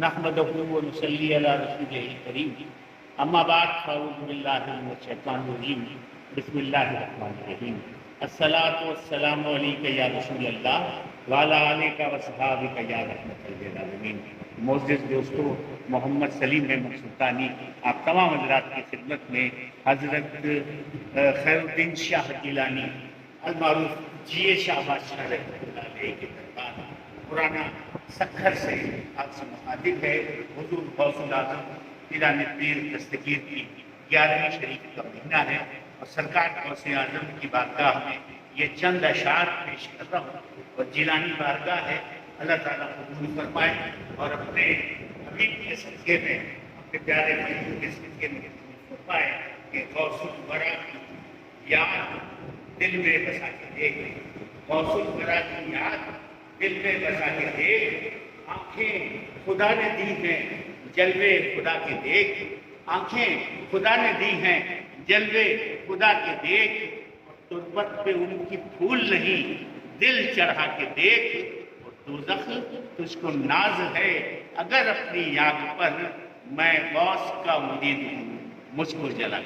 नहमदहु व नसल्ली अला रसूलिहिल करीम अम्मा बाद फ़अऊज़ु बिल्लाहि मिनश शैतानिर रजीम बिस्मिल्लाहिर रहमानिर रहीम अस्सलातु वस्सलामु अलैका या रसूलल्लाह व अला आलिका व सहाबिका या रहमतल लिल आलमीन। मोअज़्ज़िज़ दोस्तों, मोहम्मद सलीम अहमद सुल्तानी आप तमाम हज़रात की खिदमत में हज़रत खैरुद्दीन शाह जिलानी अलमारूफ जिए शाहबाज शाह रहमतुल्लाह अलैह के दरबार पुराना सखर से आपसे मुखातिब है। हुजूर गौसुल आज़म पीराने पीर दस्तगीर की 11वीं शरीफ का महीना है और सरकार गौसे आज़म की बारगाह में ये चंद अशार पेश कर रहा हूँ और जिलानी बारगाह है। अल्लाह ताला कबूल फरमाए और अपने हबीब के सदक़े में, अपने प्यारे महबूब के सदक़े में फरमाए कि गौसुल वरा की याद दिल में बसा के देख, गौसुल वरा की याद दिल में बसा के देख, आंखें खुदा ने दी हैं जलवे खुदा के देख, आंखें खुदा ने दी हैं जलवे खुदा के देख, और तुर्बत पे उनकी फूल नहीं दिल चढ़ा के देख, और दोज़ख तुझको नाज है अगर अपनी याद पर मैं गौस का मुरीद हूँ मुझको जला।